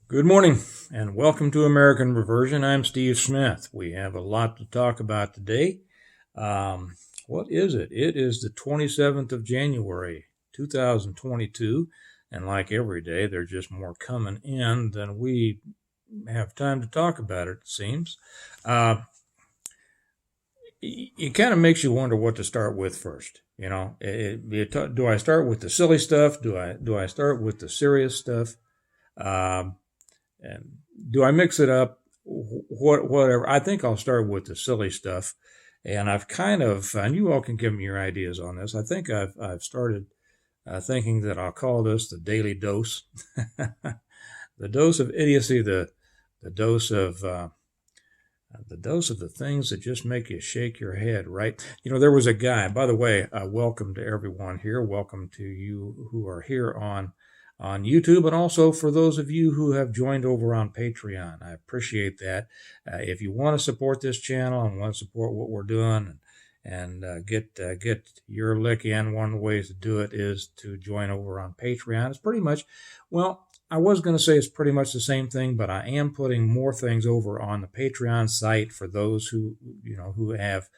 Good morning and welcome to American Reversion. I'm Steve Smith. We have a lot to talk about today. What is it? It is the 27th of January, 2022. And like every day, there's just more coming in than we have time to talk about, it seems. It kind of makes you wonder what to start with first. You know, do I start with the silly stuff? Do I start with the serious stuff? And do I mix it up? Whatever. I think I'll start with the silly stuff. And and you all can give me your ideas on this. I think I've started thinking that I'll call this the daily dose, the dose of idiocy, the dose of the dose of the things that just make you shake your head, right? You know, there was a guy. By the way, welcome to everyone here. Welcome to you who are here on YouTube, and also for those of you who have joined over on Patreon. I appreciate that. If you want to support this channel and want to support what we're doing and get your lick in, one of the ways to do it is to join over on Patreon. It's pretty much, well, I was going to say it's pretty much the same thing, but I am putting more things over on the Patreon site for those who have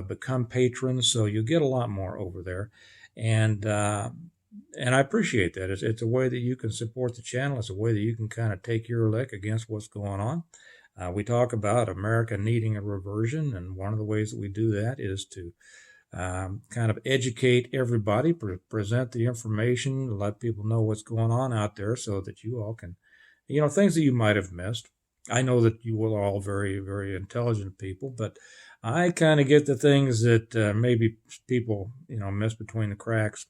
become patrons. So you get a lot more over there, and I appreciate that. It's a way that you can support the channel. It's a way that you can kind of take your lick against what's going on. We talk about America needing a reversion, and one of the ways that we do that is to kind of educate everybody, present the information, let people know what's going on out there so that you all can, things that you might have missed. I know that you are all very, very intelligent people, but I kind of get the things that maybe people, miss between the cracks.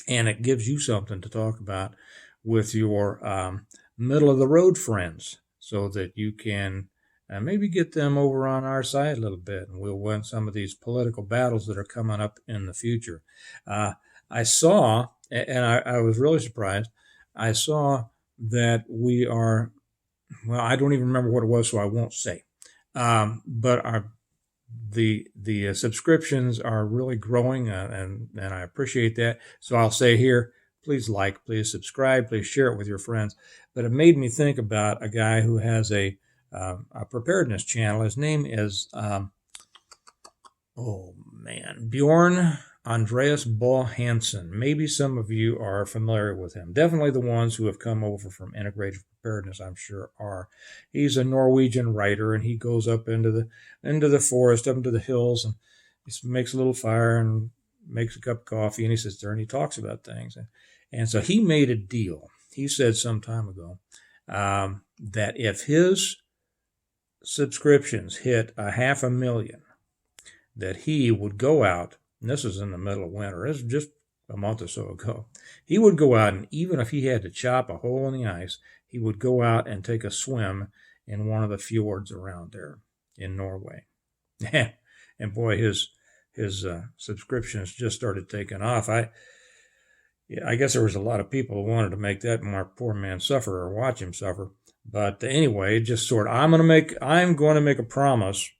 And it gives you something to talk about with your middle of the road friends so that you can maybe get them over on our side a little bit, and we'll win some of these political battles that are coming up in the future. I saw, and I was really surprised, I saw that we are, well, I don't even remember what it was, so I won't say. But the subscriptions are really growing, and I appreciate that. So I'll say here, please like, please subscribe, please share it with your friends. But it made me think about a guy who has a preparedness channel. His name is, Bjorn Andreas Ball Hansen. Maybe some of you are familiar with him. Definitely the ones who have come over from Integrated Preparedness, I'm sure, are. He's a Norwegian writer, and he goes up into the forest, up into the hills, and he makes a little fire and makes a cup of coffee, and he sits there and he talks about things. And so he made a deal. He said some time ago that if his subscriptions hit 500,000, that he would go out, and this was in the middle of winter, this was just a month or so ago, he would go out, and even if he had to chop a hole in the ice, he would go out and take a swim in one of the fjords around there in Norway. And boy, his subscriptions just started taking off. I guess there was a lot of people who wanted to make that poor man suffer or watch him suffer. But anyway, just sort of, I'm going to make a promise.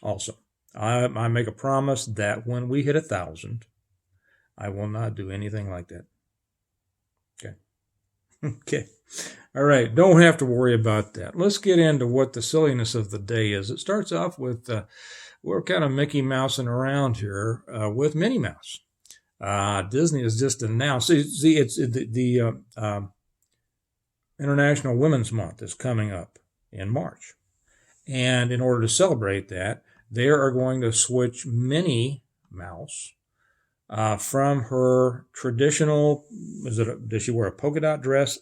Also, I make a promise that when we hit 1,000, I will not do anything like that. Okay. Okay. All right. Don't have to worry about that. Let's get into what the silliness of the day is. It starts off with, we're kind of Mickey Mousing around here with Minnie Mouse. Disney has just announced, see it's the International Women's Month is coming up in March. And in order to celebrate that, they are going to switch Minnie Mouse from her traditional, does she wear a polka dot dress?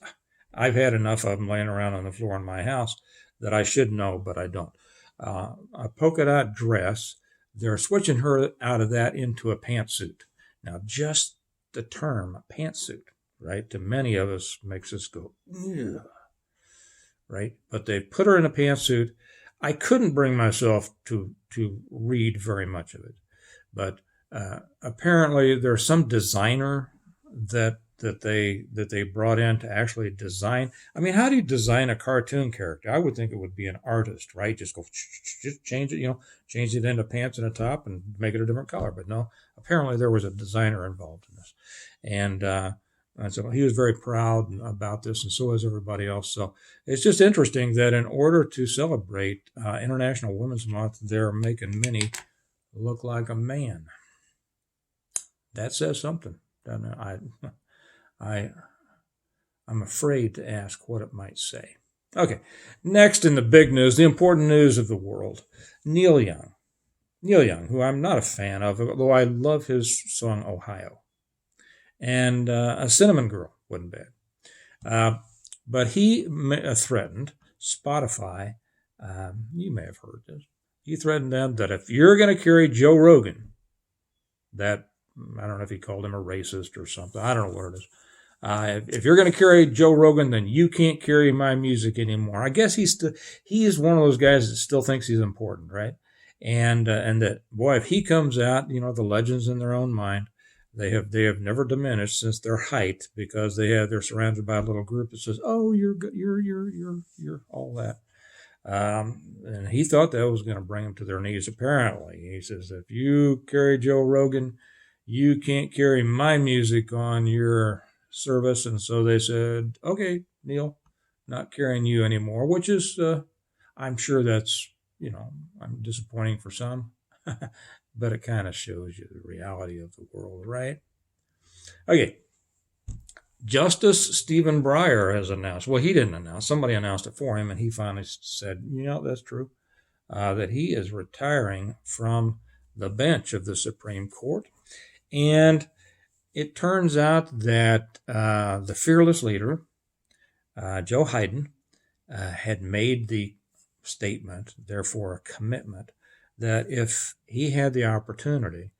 I've had enough of them laying around on the floor in my house that I should know, but I don't. A polka dot dress, they're switching her out of that into a pantsuit. Now, just the term pantsuit, right, to many of us makes us go, ugh, right? But they put her in a pantsuit. I couldn't bring myself to read very much of it, but apparently there's some designer that they brought in to actually design. I mean, how do you design a cartoon character? I would think it would be an artist, right? Just go, just change it, change it into pants and a top and make it a different color. But no, apparently there was a designer involved in this. And And so he was very proud about this, and so is everybody else. So it's just interesting that in order to celebrate International Women's Month, they're making Minnie look like a man. That says something, doesn't it? I, I'm afraid to ask what it might say. Okay, next in the big news, the important news of the world, Neil Young. Neil Young, who I'm not a fan of, although I love his song Ohio. And A Cinnamon Girl wasn't bad. But he threatened Spotify. You may have heard this. He threatened them that if you're going to carry Joe Rogan, that, I don't know if he called him a racist or something. I don't know what it is. If you're going to carry Joe Rogan, then you can't carry my music anymore. I guess he is one of those guys that still thinks he's important, right? And that, boy, if he comes out, the legends in their own mind, they have never diminished since their height, because they're surrounded by a little group that says, "Oh, you're all that." And he thought that was going to bring them to their knees. Apparently, he says, "If you carry Joe Rogan, you can't carry my music on your service." And so they said, "Okay, Neil, not carrying you anymore," which is, I'm sure that's, I'm disappointing for some, but it kind of shows you the reality of the world, right? Okay. Justice Stephen Breyer has announced, well, he didn't announce, somebody announced it for him, and he finally said, that's true, that he is retiring from the bench of the Supreme Court. And it turns out that the fearless leader, Joe Biden, had made the statement, therefore a commitment, that if he had the opportunity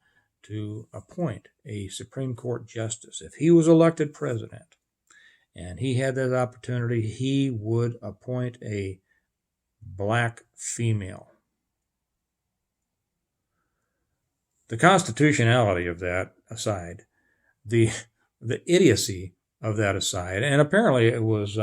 to appoint a Supreme Court justice, if he was elected president and he had that opportunity, he would appoint a black female. The constitutionality of that aside, the idiocy of that aside, and apparently it was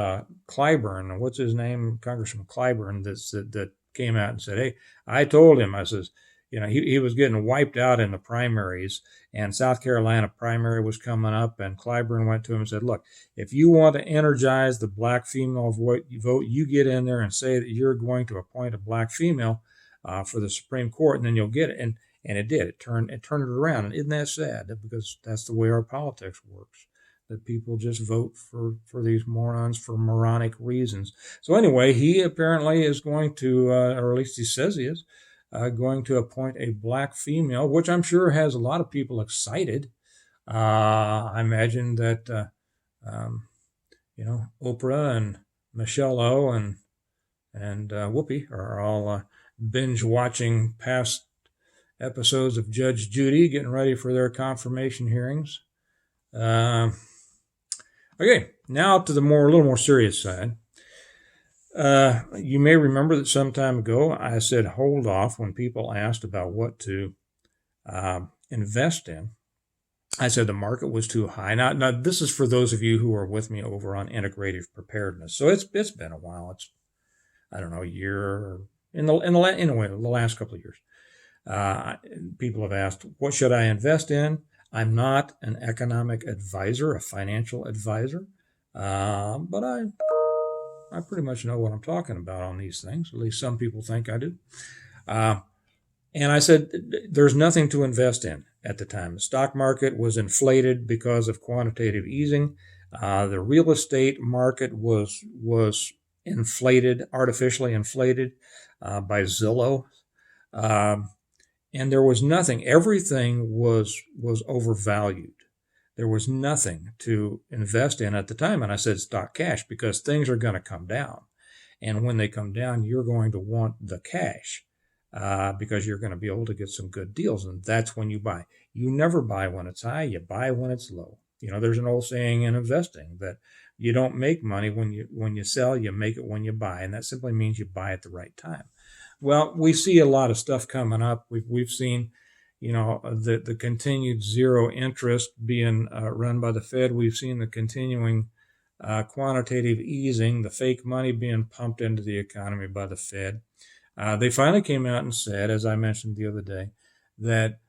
Clyburn, what's his name, Congressman Clyburn, that came out and said, "Hey, I told him," I says, he was getting wiped out in the primaries, and South Carolina primary was coming up, and Clyburn went to him and said, "Look, if you want to energize the black female vote, you get in there and say that you're going to appoint a black female for the Supreme Court, and then you'll get it." And it did. It turned it around. And isn't that sad? Because that's the way our politics works, that people just vote for these morons for moronic reasons. So anyway, he apparently is going to, or at least he says he is, going to appoint a black female, which I'm sure has a lot of people excited. I imagine that, Oprah and Michelle O and Whoopi are all binge watching past episodes of Judge Judy, getting ready for their confirmation hearings. Okay, now to the little more serious side. You may remember that some time ago I said hold off when people asked about what to invest in. I said the market was too high. Now this is for those of you who are with me over on integrative preparedness. So it's been a while. It's, I don't know, a year in the last couple of years. People have asked, what should I invest in? I'm not an economic advisor, a financial advisor, but I pretty much know what I'm talking about on these things. At least some people think I do. And I said, there's nothing to invest in at the time. The stock market was inflated because of quantitative easing. The real estate market was inflated, artificially inflated by Zillow. And there was nothing. Everything was overvalued. There was nothing to invest in at the time. And I said stock cash, because things are going to come down. And when they come down, you're going to want the cash because you're going to be able to get some good deals. And that's when you buy. You never buy when it's high. You buy when it's low. There's an old saying in investing that you don't make money when you sell. You make it when you buy. And that simply means you buy at the right time. Well, we see a lot of stuff coming up. We've seen, the continued zero interest being run by the Fed. We've seen the continuing quantitative easing, the fake money being pumped into the economy by the Fed. They finally came out and said, as I mentioned the other day, that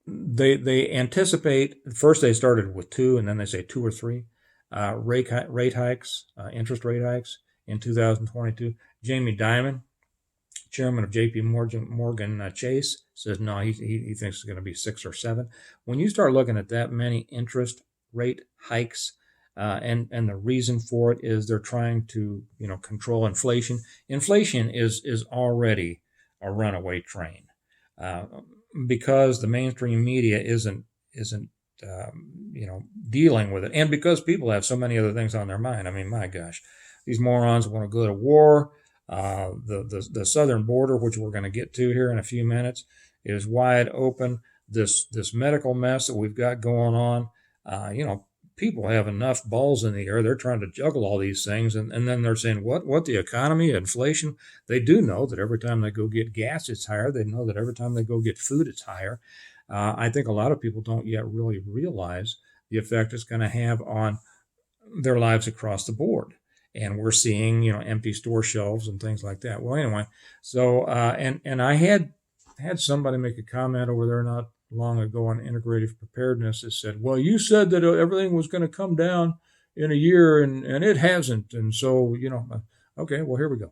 they anticipate, first they started with two, and then they say two or three rate hikes, interest rate hikes in 2022. Jamie Dimon, chairman of J.P. Morgan Chase, says no, he thinks it's going to be 6 or 7. When you start looking at that many interest rate hikes, and the reason for it is they're trying to control inflation. Inflation is already a runaway train, uh, because the mainstream media isn't dealing with it, and because people have so many other things on their mind. I mean, my gosh, these morons want to go to war. The southern border, which we're going to get to here in a few minutes, is wide open. This medical mess that we've got going on, people have enough balls in the air. They're trying to juggle all these things, and then they're saying, what the economy, inflation? They do know that every time they go get gas, it's higher. They know that every time they go get food, it's higher. I think a lot of people don't yet really realize the effect it's going to have on their lives across the board. And we're seeing, empty store shelves and things like that. Well, anyway, so and I had somebody make a comment over there not long ago on integrative preparedness that said, well, you said that everything was going to come down in a year, and it hasn't. And so, okay, well, here we go.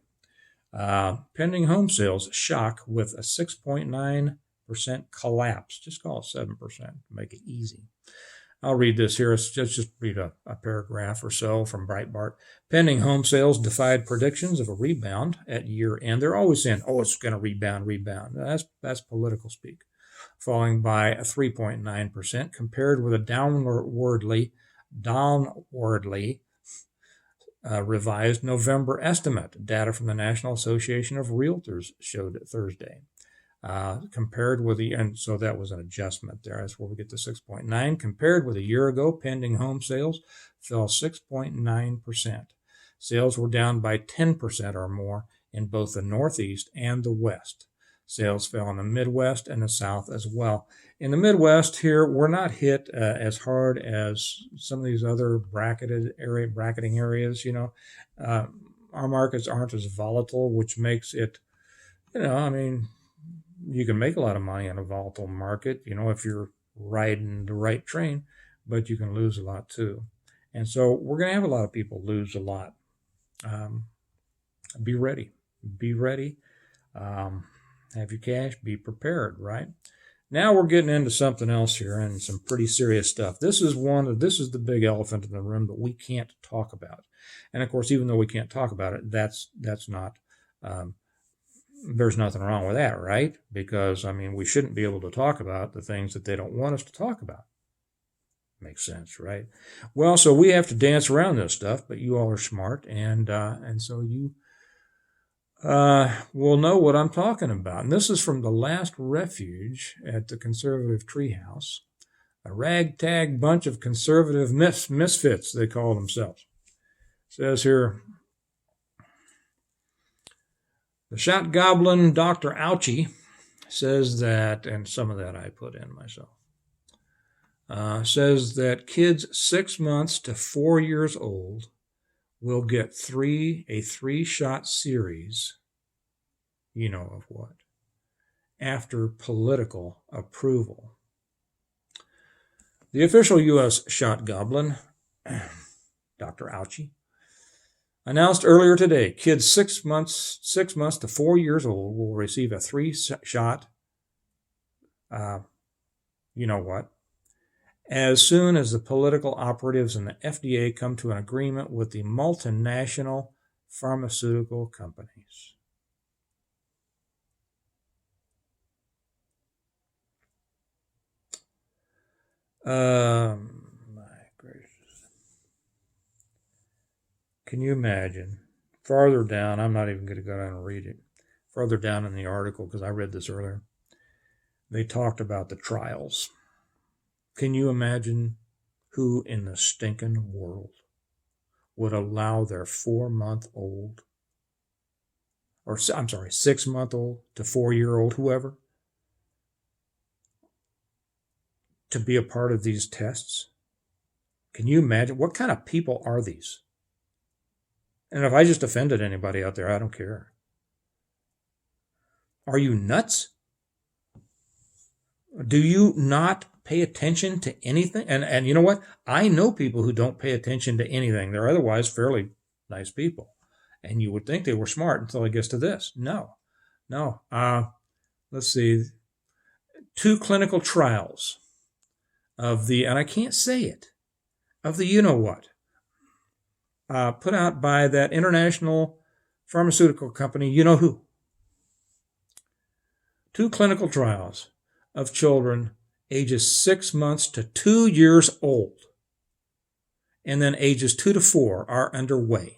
Pending home sales shock with a 6.9% collapse. Just call it 7% to make it easy. I'll read this here. Just read a paragraph or so from Breitbart. Pending home sales defied predictions of a rebound at year end. They're always saying, "Oh, it's going to rebound." That's political speak. Falling by 3.9% compared with a downwardly revised November estimate. Data from the National Association of Realtors showed Thursday. Compared with and so that was an adjustment there. That's where we get the 6.9. Compared with a year ago, pending home sales fell 6.9%. Sales were down by 10% or more in both the Northeast and the West. Sales fell in the Midwest and the South as well. In the Midwest here, we're not hit as hard as some of these other bracketing areas. Our markets aren't as volatile, which makes it, you can make a lot of money in a volatile market, if you're riding the right train, but you can lose a lot too. And so we're going to have a lot of people lose a lot. Be ready. Be ready. Have your cash. Be prepared, right? Now we're getting into something else here, and some pretty serious stuff. This is the big elephant in the room that we can't talk about. And of course, even though we can't talk about it, that's not there's nothing wrong with that, right? Because, we shouldn't be able to talk about the things that they don't want us to talk about. Makes sense, right? Well, so we have to dance around this stuff, but you all are smart, and so you will know what I'm talking about. And this is from the last refuge at the conservative treehouse, a ragtag bunch of conservative misfits, they call themselves. It says here, the shot goblin, Dr. Ouchie, says that, and some of that I put in myself, says that kids 6 months to 4 years old will get a 3-shot series, of what, after political approval. The official U.S. shot goblin, Dr. Ouchie, announced earlier today, kids 6 months to 4 years old will receive a 3-shot, as soon as the political operatives and the FDA come to an agreement with the multinational pharmaceutical companies. My gracious. Can you imagine? Farther down, I'm not even going to go down and read it. Further down in the article, because I read this earlier, they talked about the trials. Can you imagine who in the stinking world would allow their 4-month-old, or 6-month-old to 4-year-old, whoever, to be a part of these tests? Can you imagine? What kind of people are these? And if I just offended anybody out there, I don't care. Are you nuts? Do you not pay attention to anything? And you know what? I know people who don't pay attention to anything. They're otherwise fairly nice people. And you would think they were smart until it gets to this. No, no. Let's see. 2 clinical trials of the, and I can't say it, of the you know what, put out by that international pharmaceutical company, you know who. 2 clinical trials of children ages 6 months to 2 years old, and then ages 2 to 4 are underway.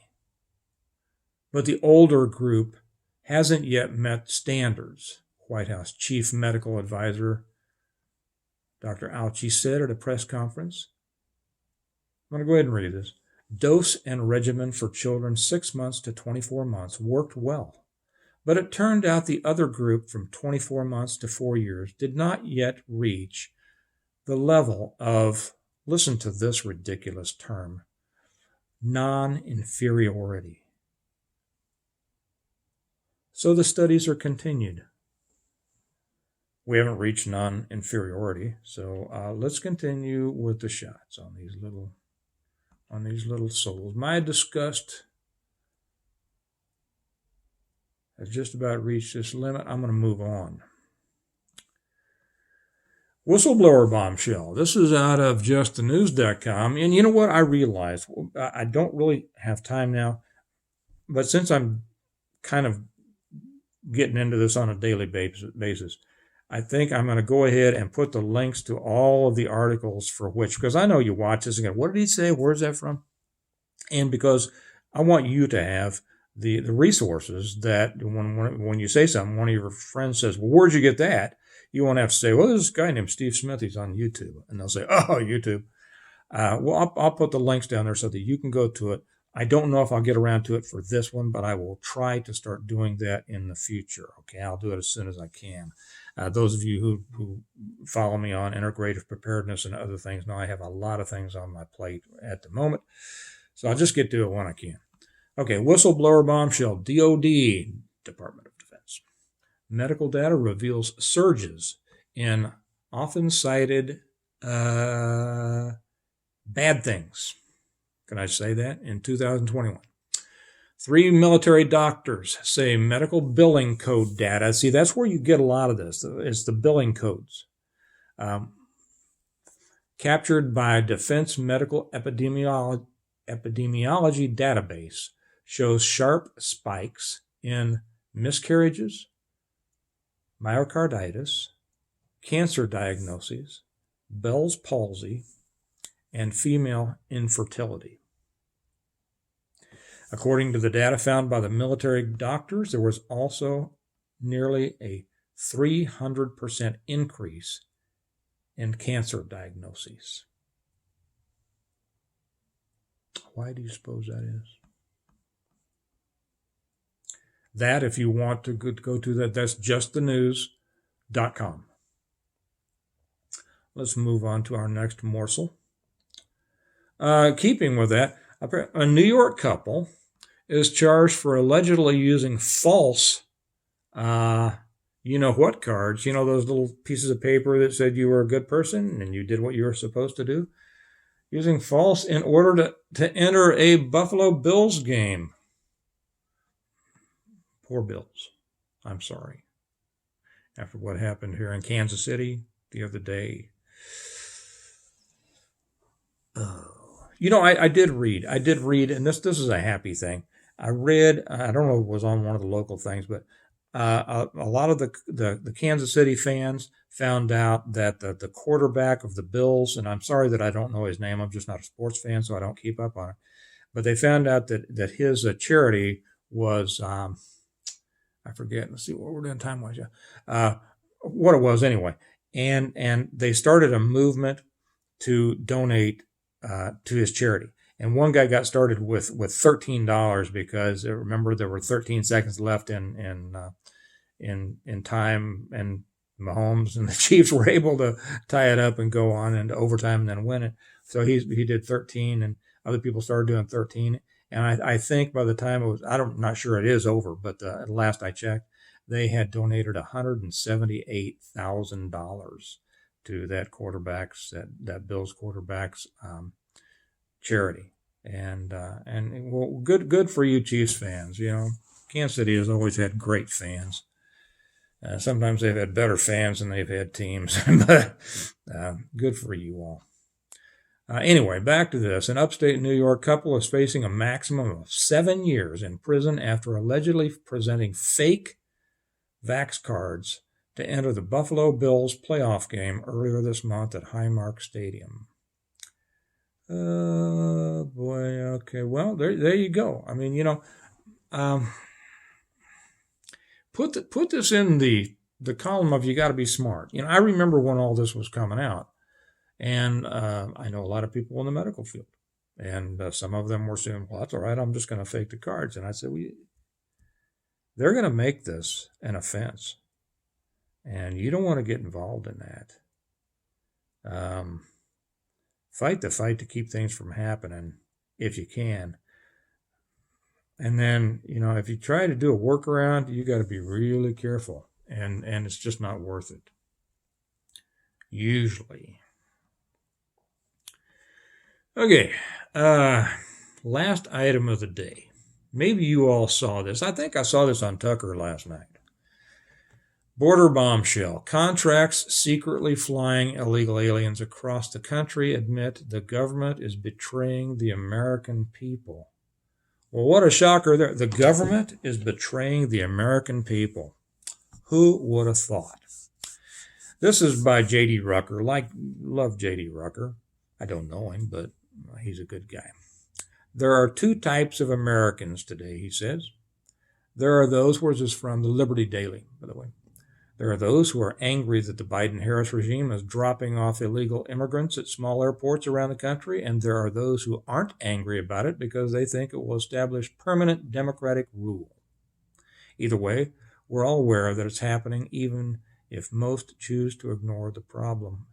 But the older group hasn't yet met standards, White House Chief Medical Advisor Dr. Fauci said at a press conference. I'm going to go ahead and read this. Dose and regimen for children 6 months to 24 months worked well, but it turned out the other group from 24 months to 4 years did not yet reach the level of, listen to this ridiculous term, non-inferiority. So the studies are continued. We haven't reached non-inferiority, so let's continue with the shots on these little souls. My disgust has just about reached this limit. I'm going to move on. Whistleblower bombshell. This is out of justthenews.com. And you know what? I realized I don't really have time now, but since I'm kind of getting into this on a daily basis, I think I'm going to go ahead and put the links to all of the articles for which, because I know you watch this and go, what did he say? Where's that from? And because I want you to have the resources that when you say something, one of your friends says, well, where'd you get that? You won't have to say, well, there's this guy named Steve Smith. He's on YouTube. And they'll say, oh, YouTube. Well, I'll put the links down there so that you can go to it. I don't know if I'll get around to it for this one, but I will try to start doing that in the future. Okay, I'll do it as soon as I can. Those of you who follow me on integrative preparedness and other things know I have a lot of things on my plate at the moment. So I'll just get to it when I can. Okay, whistleblower bombshell, DOD, Department of Defense. Medical data reveals surges in often cited bad things. Can I say that? In 2021. 3 military doctors say medical billing code data. See, that's where you get a lot of this. It's the billing codes. Captured by Defense Medical Epidemiology Database shows sharp spikes in miscarriages, myocarditis, cancer diagnoses, Bell's palsy, and female infertility. According to the data found by the military doctors, there was also nearly a 300% increase in cancer diagnoses. Why do you suppose that is? That, if you want to go to that, that's justthenews.com. Let's move on to our next morsel. Keeping with that, a New York couple is charged for allegedly using false you-know-what cards. You know, those little pieces of paper that said you were a good person and you did what you were supposed to do? Using false in order to enter a Buffalo Bills game. Poor Bills. I'm sorry. After what happened here in Kansas City the other day. You know, I did read, and this is a happy thing. I read, I don't know if it was on one of the local things, but a lot of the Kansas City fans found out that the quarterback of the Bills, and I'm sorry that I don't know his name, I'm just not a sports fan, so I don't keep up on it, but they found out that his charity was, I forget, let's see what we're doing time-wise, what it was anyway, and they started a movement to donate to his charity. And one guy got started with $13 because remember there were 13 seconds left in time, and Mahomes and the Chiefs were able to tie it up and go on into overtime and then win it. So he did 13, and other people started doing 13. And I think by the time it was, I'm not sure it is over, but at last I checked, they had donated $178,000 to that Bills quarterback's charity. And well, good for you Chiefs fans. Kansas City has always had great fans. Sometimes they've had better fans than they've had teams, but good for you all. Anyway, back to this. An upstate New York couple is facing a maximum of 7 years in prison after allegedly presenting fake Vax cards to enter the Buffalo Bills playoff game earlier this month at Highmark Stadium. Oh, boy. Okay, well, there you go. I mean, put this in the column of you got to be smart. I remember when all this was coming out. And I know a lot of people in the medical field. And some of them were saying, well, that's all right. I'm just going to fake the cards. And I said, they're going to make this an offense. And you don't want to get involved in that. Fight the fight to keep things from happening if you can. And then, if you try to do a workaround, you got to be really careful. And it's just not worth it. Usually. Okay, last item of the day. Maybe you all saw this. I think I saw this on Tucker last night. Border bombshell. Contracts secretly flying illegal aliens across the country admit the government is betraying the American people. Well, what a shocker there. The government is betraying the American people. Who would have thought? This is by J.D. Rucker. Love J.D. Rucker. I don't know him, but he's a good guy. There are two types of Americans today, he says. There are those, where's this from? The Liberty Daily, by the way. There are those who are angry that the Biden-Harris regime is dropping off illegal immigrants at small airports around the country, and there are those who aren't angry about it because they think it will establish permanent democratic rule. Either way, we're all aware that it's happening, even if most choose to ignore the problem.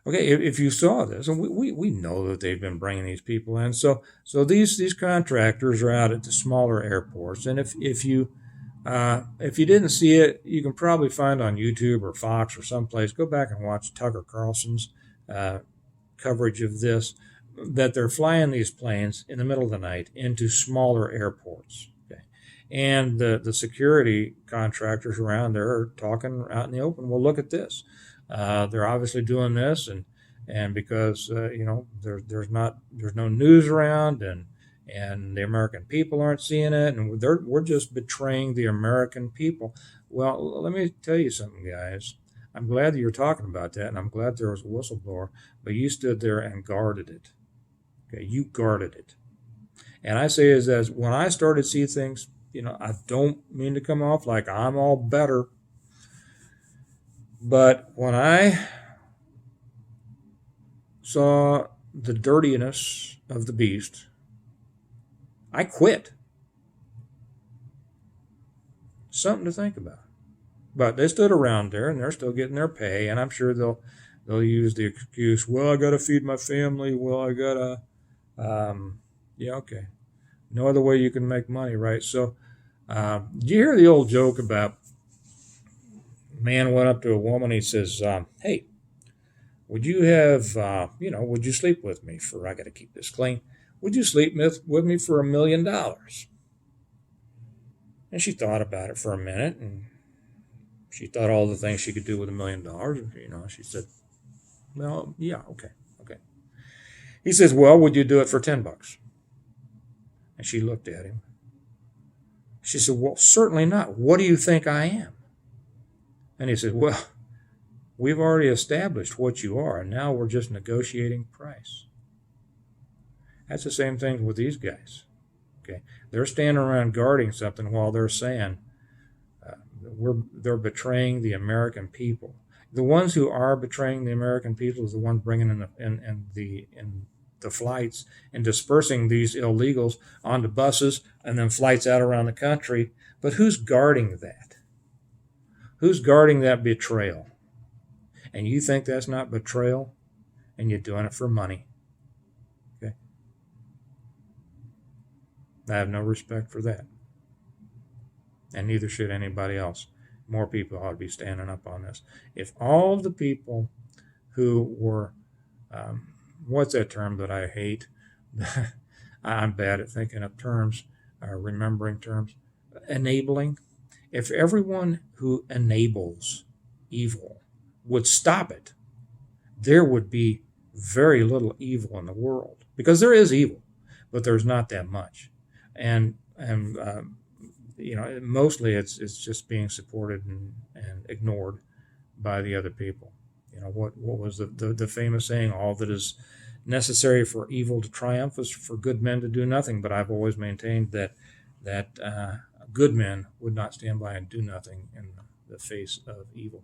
Okay, if you saw this, and we know that they've been bringing these people in, so these contractors are out at the smaller airports, and if you didn't see it, you can probably find on YouTube or Fox or someplace. Go back and watch Tucker Carlson's coverage of this, that they're flying these planes in the middle of the night into smaller airports. Okay, and the security contractors around there are talking out in the open. Well, look at this. They're obviously doing this, and because there's no news around, and the American people aren't seeing it, and we're just betraying the American people. Well, let me tell you something, guys. I'm glad that you're talking about that, and I'm glad there was a whistleblower, but you stood there and guarded it. Okay, you guarded it. And I say is as when I started to see things, I don't mean to come off like I'm all better. But when I saw the dirtiness of the beast, I quit. Something to think about. But they stood around there, and they're still getting their pay, and I'm sure they'll use the excuse, well, I got to feed my family, well, I got to, okay. No other way you can make money, right? So, you hear the old joke about man went up to a woman. He says, hey, would you would you sleep with me for, I got to keep this clean. Would you sleep with me for $1 million? And she thought about it for a minute, and she thought all the things she could do with $1 million. She said, well, yeah, okay. He says, well, would you do it for $10? And she looked at him. She said, well, certainly not. What do you think I am? And he said, well, we've already established what you are, and now we're just negotiating price. That's the same thing with these guys. Okay, they're standing around guarding something while they're saying they're betraying the American people. The ones who are betraying the American people is the ones bringing in the flights and dispersing these illegals onto buses and then flights out around the country. But who's guarding that? Who's guarding that betrayal? And you think that's not betrayal? And you're doing it for money. Okay? I have no respect for that. And neither should anybody else. More people ought to be standing up on this. If all of the people who were, what's that term that I hate? I'm bad at thinking of terms, remembering terms. Enabling. If everyone who enables evil would stop it, there would be very little evil in the world, because there is evil, but there's not that much, and mostly it's just being supported and ignored by the other people. What was the famous saying? All that is necessary for evil to triumph is for good men to do nothing. But I've always maintained that good men would not stand by and do nothing in the face of evil.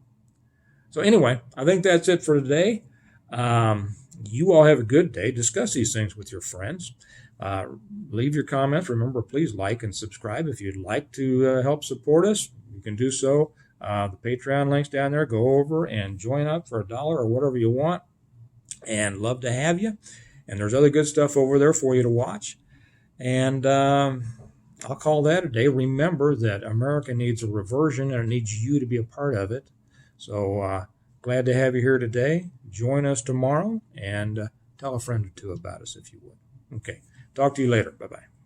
So anyway, I think that's it for today. You all have a good day. Discuss these things with your friends. Leave your comments. Remember, please like and subscribe. If you'd like to help support us, you can do so. The Patreon link's down there. Go over and join up for $1 or whatever you want. And love to have you. And there's other good stuff over there for you to watch. And I'll call that a day. Remember that America needs a reversion, and it needs you to be a part of it. So glad to have you here today. Join us tomorrow, and tell a friend or two about us if you would. Okay. Talk to you later. Bye-bye.